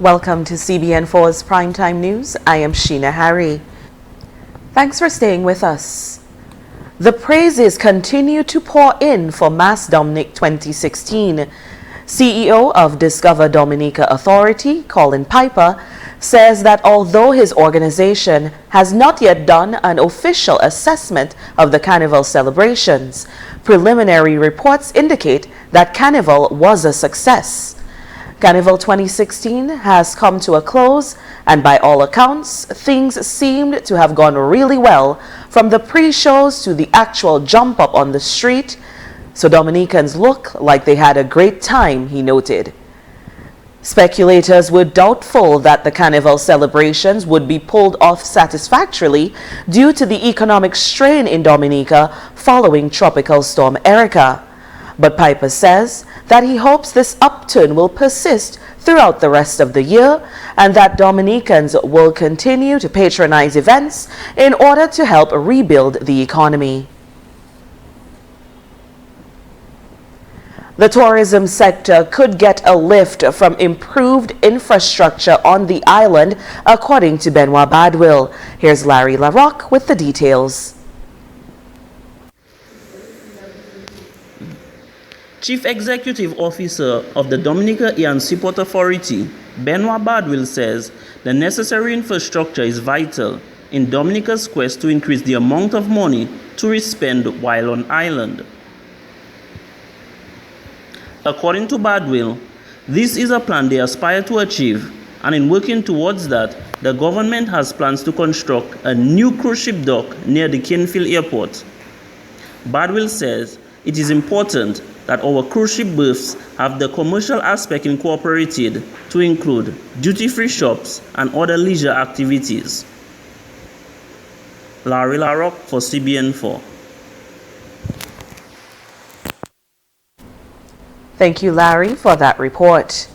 Welcome to CBN4's Primetime News. I am Sheena Harry. Thanks for staying with us. The praises continue to pour in for Mass Dominic 2016. CEO of Discover Dominica Authority, Colin Piper, says that although his organization has not yet done an official assessment of the Carnival celebrations, preliminary reports indicate that Carnival was a success. Carnival 2016 has come to a close, and by all accounts, things seemed to have gone really well, from the pre-shows to the actual jump up on the street, so Dominicans look like they had a great time, he noted. Speculators were doubtful that the Carnival celebrations would be pulled off satisfactorily due to the economic strain in Dominica following Tropical Storm Erica. But Piper says that he hopes this upturn will persist throughout the rest of the year and that Dominicans will continue to patronize events in order to help rebuild the economy. The tourism sector could get a lift from improved infrastructure on the island, according to Benoit Badwill. Here's Larry LaRocque with the details. Chief Executive Officer of the Dominica and Seaport Authority, Benoit Badwill, says the necessary infrastructure is vital in Dominica's quest to increase the amount of money tourists spend while on island. According to Badwill, this is a plan they aspire to achieve, and in working towards that, the government has plans to construct a new cruise ship dock near the Kingsfield Airport. Badwill says it is important that our cruise ship berths have the commercial aspect incorporated to include duty-free shops and other leisure activities. Larry LaRocque for CBN4. Thank you, Larry, for that report.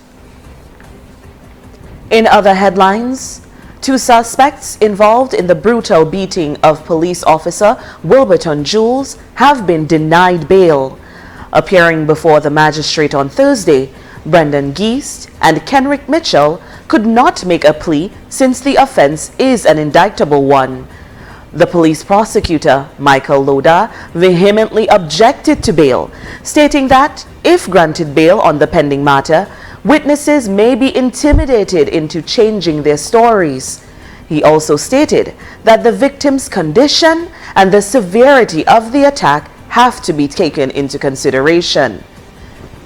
In other headlines, 2 suspects involved in the brutal beating of police officer Wilberton Jules have been denied bail. Appearing before the magistrate on Thursday, Brendan Geist and Kenrick Mitchell could not make a plea since the offense is an indictable one. The police prosecutor, Michael Loda, vehemently objected to bail, stating that if granted bail on the pending matter, witnesses may be intimidated into changing their stories. He also stated that the victim's condition and the severity of the attack have to be taken into consideration.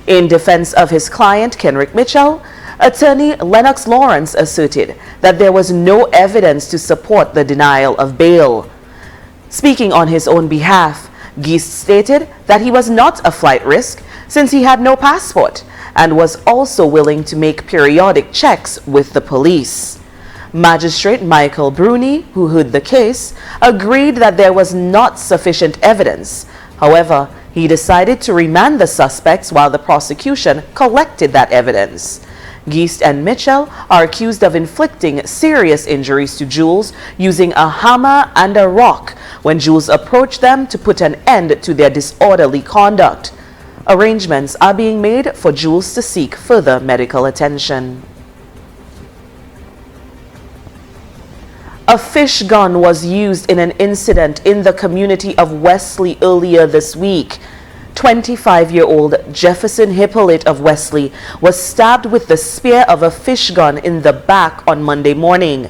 In defense of his client, Kenrick Mitchell, attorney Lennox Lawrence asserted that there was no evidence to support the denial of bail. Speaking on his own behalf, Geist stated that he was not a flight risk since he had no passport and was also willing to make periodic checks with the police. Magistrate Michael Bruni, who heard the case, agreed that there was not sufficient evidence. However, he decided to remand the suspects while the prosecution collected that evidence. Geist and Mitchell are accused of inflicting serious injuries to Jules using a hammer and a rock when Jules approached them to put an end to their disorderly conduct. Arrangements are being made for Jules to seek further medical attention. A fish gun was used in an incident in the community of Wesley earlier this week. 25-year-old Jefferson Hippolyte of Wesley was stabbed with the spear of a fish gun in the back on Monday morning.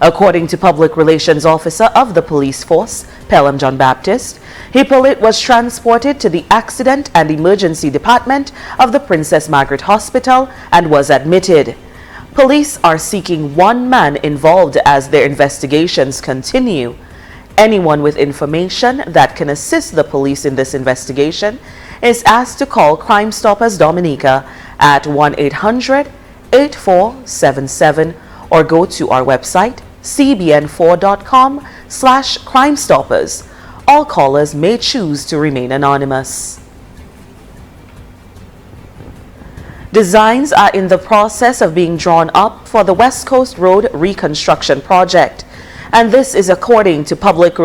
According to Public Relations Officer of the police force, Pelham John Baptist, Hippolyte was transported to the Accident and Emergency Department of the Princess Margaret Hospital and was admitted. Police are seeking one man involved as their investigations continue. Anyone with information that can assist the police in this investigation is asked to call Crime Stoppers Dominica at 1-800-8477 or go to our website cbn4.com/crimestoppers. All callers may choose to remain anonymous. Designs are in the process of being drawn up for the West Coast Road Reconstruction project. And this is according to Public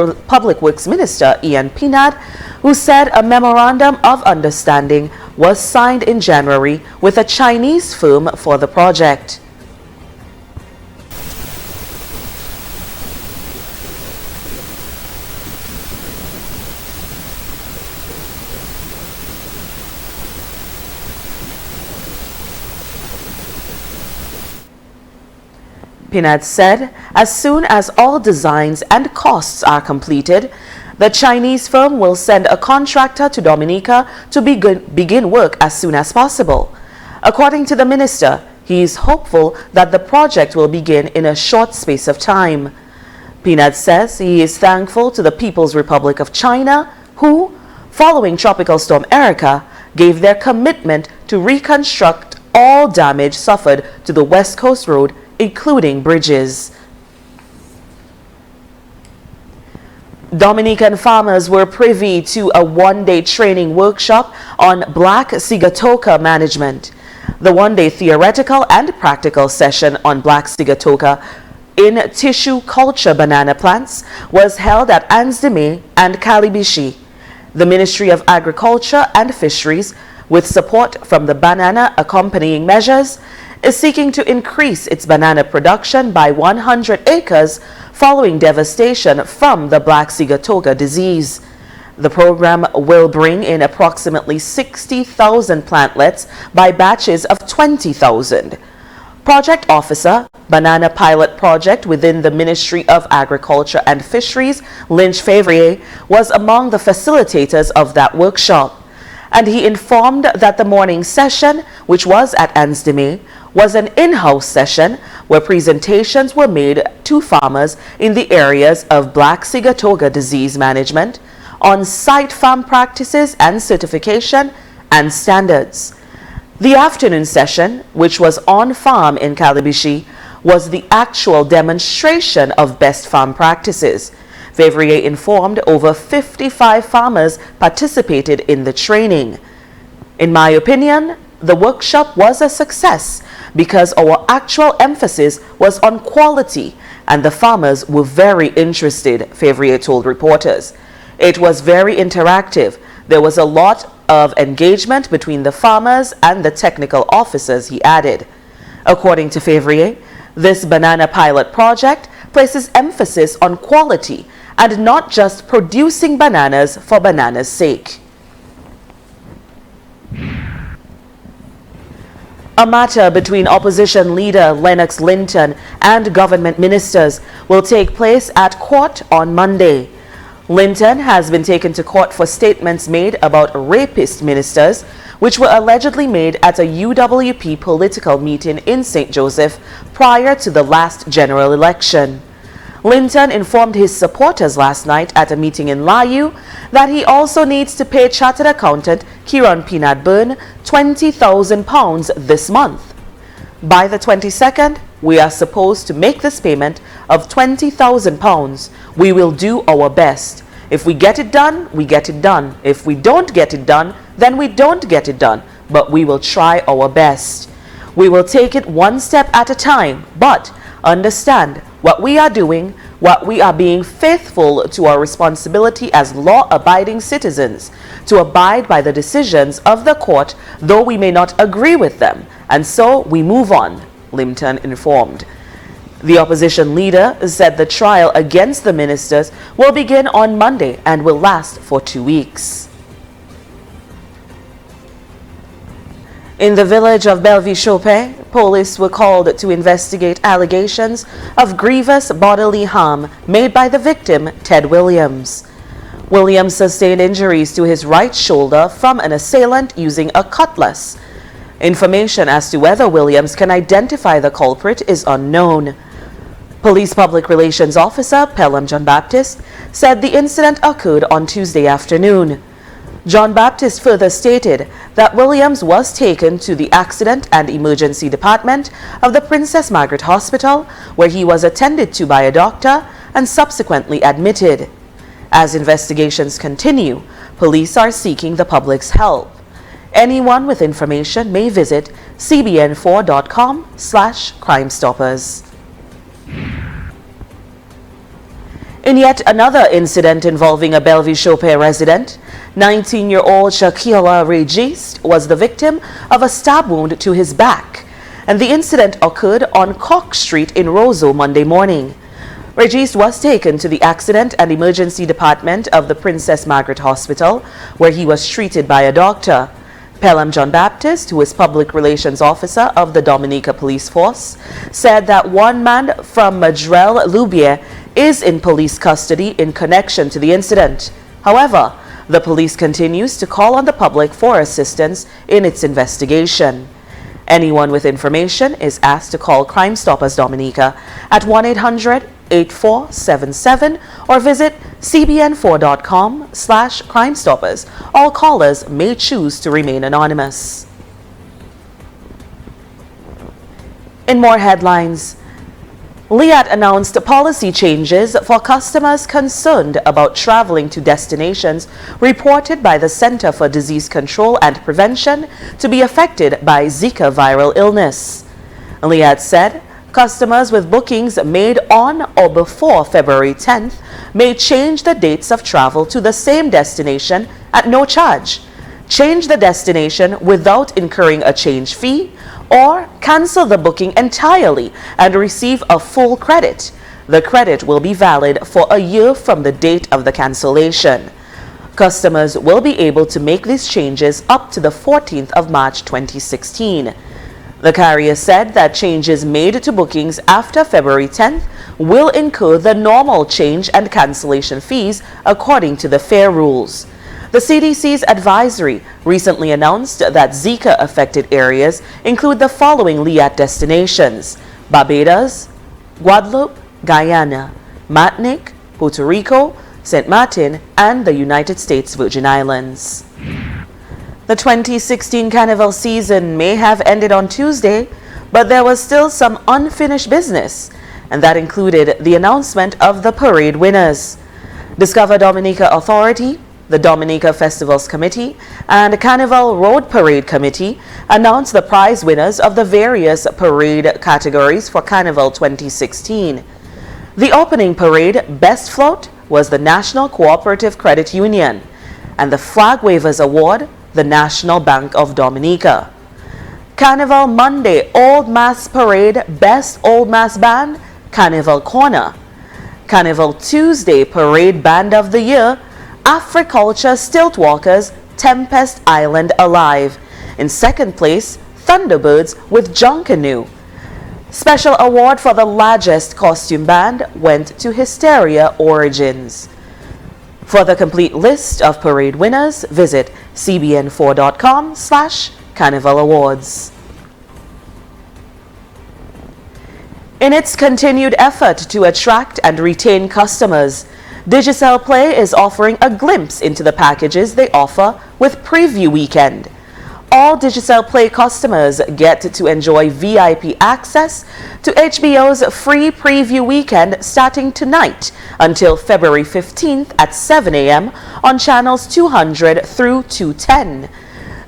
Works Minister Ian Pinad, who said a memorandum of understanding was signed in January with a Chinese firm for the project. Pinat said as soon as all designs and costs are completed, the Chinese firm will send a contractor to Dominica to begin work as soon as possible. According to the minister, he is hopeful that the project will begin in a short space of time. Pinat says he is thankful to the People's Republic of China, who, following Tropical Storm Erica, gave their commitment to reconstruct all damage suffered to the West Coast Road, including bridges. Dominican farmers were privy to a one-day training workshop on Black Sigatoka management. The one-day theoretical and practical session on Black Sigatoka in tissue culture banana plants was held at Ansdeme and Calibishi. The Ministry of Agriculture and Fisheries, with support from the banana accompanying measures, is seeking to increase its banana production by 100 acres following devastation from the Black Sigatoka disease. The program will bring in approximately 60,000 plantlets by batches of 20,000. Project Officer, Banana Pilot Project within the Ministry of Agriculture and Fisheries, Lynch Favrier, was among the facilitators of that workshop, and he informed that the morning session, which was at Ansdeme, was an in-house session where presentations were made to farmers in the areas of Black Sigatoka disease management, on-site farm practices and certification and standards. The afternoon session, which was on-farm in Calibishi, was the actual demonstration of best farm practices. Favrier informed over 55 farmers participated in the training. In my opinion, the workshop was a success because our actual emphasis was on quality and the farmers were very interested, Favrier told reporters. It was very interactive. There was a lot of engagement between the farmers and the technical officers, he added. According to Favrier, this banana pilot project places emphasis on quality and not just producing bananas for bananas' sake. A matter between opposition leader Lennox Linton and government ministers will take place at court on Monday. Linton has been taken to court for statements made about rapist ministers, which were allegedly made at a UWP political meeting in St. Joseph prior to the last general election. Linton informed his supporters last night at a meeting in Layu that he also needs to pay chartered accountant Kieran Pinat Byrne £20,000 this month. By the 22nd, we are supposed to make this payment of £20,000. We will do our best. If we get it done, we get it done. If we don't get it done, then we don't get it done. But we will try our best. We will take it one step at a time, but understand what we are doing, what we are being faithful to our responsibility as law-abiding citizens, to abide by the decisions of the court, though we may not agree with them. And so we move on, Linton informed. The opposition leader said the trial against the ministers will begin on Monday and will last for 2 weeks. In the village of Bellevue-Chopin, police were called to investigate allegations of grievous bodily harm made by the victim, Ted Williams. Williams sustained injuries to his right shoulder from an assailant using a cutlass. Information as to whether Williams can identify the culprit is unknown. Police Public Relations Officer Pelham John Baptist said the incident occurred on Tuesday afternoon. John Baptist further stated that Williams was taken to the Accident and Emergency Department of the Princess Margaret Hospital, where he was attended to by a doctor and subsequently admitted. As investigations continue, police are seeking the public's help. Anyone with information may visit cbn4.com/crimestoppers. In yet another incident involving a Bellevue-Chopin resident, 19-year-old Shaquilla Regis was the victim of a stab wound to his back, and the incident occurred on Cock Street in Roseau Monday morning. Regis was taken to the Accident and Emergency Department of the Princess Margaret Hospital, where he was treated by a doctor. Pelham John Baptist, who is Public Relations Officer of the Dominica Police Force, said that one man from Madrel, Lubier, is in police custody in connection to the incident. However, the police continues to call on the public for assistance in its investigation. Anyone with information is asked to call Crime Stoppers Dominica at 1-800-8477 or visit cbn4.com/crimestoppers. All callers may choose to remain anonymous. In more headlines, LIAT announced policy changes for customers concerned about traveling to destinations reported by the Center for Disease Control and Prevention to be affected by Zika viral illness. LIAT said customers with bookings made on or before February 10th may change the dates of travel to the same destination at no charge, change the destination without incurring a change fee, or cancel the booking entirely and receive a full credit. The credit will be valid for a year from the date of the cancellation. Customers will be able to make these changes up to the 14th of March 2016. The carrier said that changes made to bookings after February 10th will incur the normal change and cancellation fees according to the fare rules. The CDC's advisory recently announced that Zika-affected areas include the following LIAT destinations: Barbados, Guadeloupe, Guyana, Martinique, Puerto Rico, St. Martin, and the United States Virgin Islands. The 2016 Carnival season may have ended on Tuesday, but there was still some unfinished business, and that included the announcement of the parade winners. Discover Dominica Authority, the Dominica Festivals Committee, and Carnival Road Parade Committee announced the prize winners of the various parade categories for Carnival 2016. The opening parade Best Float was the National Cooperative Credit Union, and the Flag Wavers Award, the National Bank of Dominica. Carnival Monday Old Mass Parade Best Old Mass Band, Carnival Corner. Carnival Tuesday Parade Band of the Year, Africulture Stiltwalkers, Tempest Island Alive. In second place, Thunderbirds with Junkanoo. Special award for the largest costume band went to Hysteria Origins. For the complete list of parade winners, visit cbn4.com/Carnival Awards. In its continued effort to attract and retain customers, Digicel Play is offering a glimpse into the packages they offer with Preview Weekend. All Digicel Play customers get to enjoy VIP access to HBO's free Preview Weekend starting tonight until February 15th at 7 a.m. on channels 200 through 210.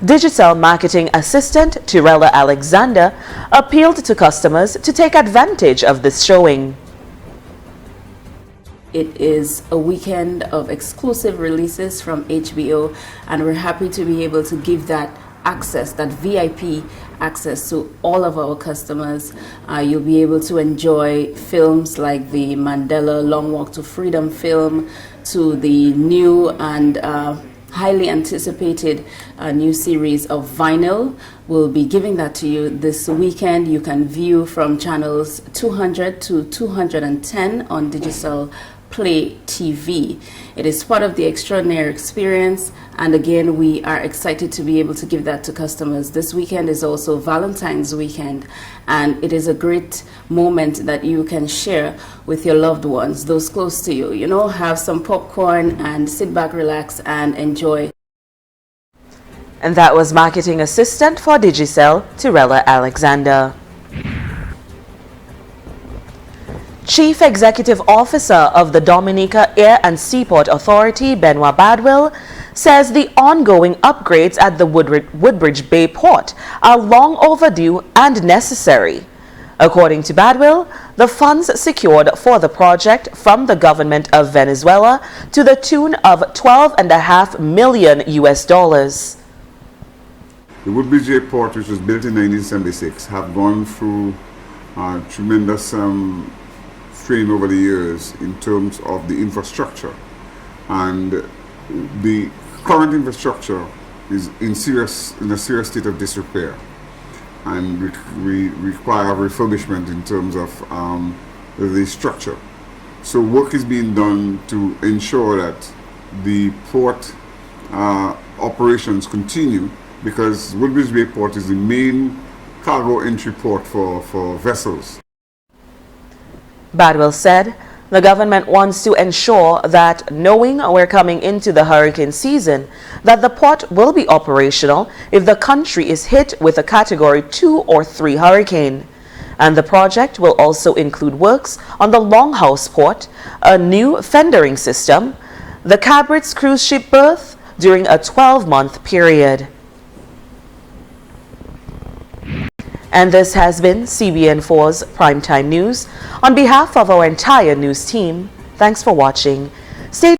Digicel Marketing Assistant Tirella Alexander appealed to customers to take advantage of this showing. It is a weekend of exclusive releases from HBO, and we're happy to be able to give that access, that VIP access to all of our customers. You'll be able to enjoy films like the Mandela Long Walk to Freedom film, to the new and highly anticipated new series of Vinyl. We'll be giving that to you this weekend. You can view from channels 200 to 210 on Digicel Play TV. It is part of the extraordinary experience, and again, we are excited to be able to give that to customers. This weekend is also Valentine's weekend, and it is a great moment that you can share with your loved ones, those close to you. You know, have some popcorn and sit back, relax, and enjoy. And that was Marketing Assistant for Digicel, Tirella Alexander. Chief Executive Officer of the Dominica Air and Seaport Authority, Benoit Badwill, says the ongoing upgrades at the Woodbridge Bay Port are long overdue and necessary. According to Badwill, the funds secured for the project from the government of Venezuela to the tune of $12.5 million. The Woodbridge Bay Port, which was built in 1976, have gone through tremendous strain over the years in terms of the infrastructure, and the current infrastructure is in a serious state of disrepair, and we require refurbishment in terms of the structure. So work is being done to ensure that the port operations continue, because Woodbridge Bay Port is the main cargo entry port for vessels. Badwell said the government wants to ensure that, knowing we're coming into the hurricane season, that the port will be operational if the country is hit with a Category 2 or 3 hurricane. And the project will also include works on the Longhouse Port, a new fendering system, the Cabrit's cruise ship berth during a 12-month period. And this has been CBN4's Primetime News. On behalf of our entire news team, thanks for watching. Stay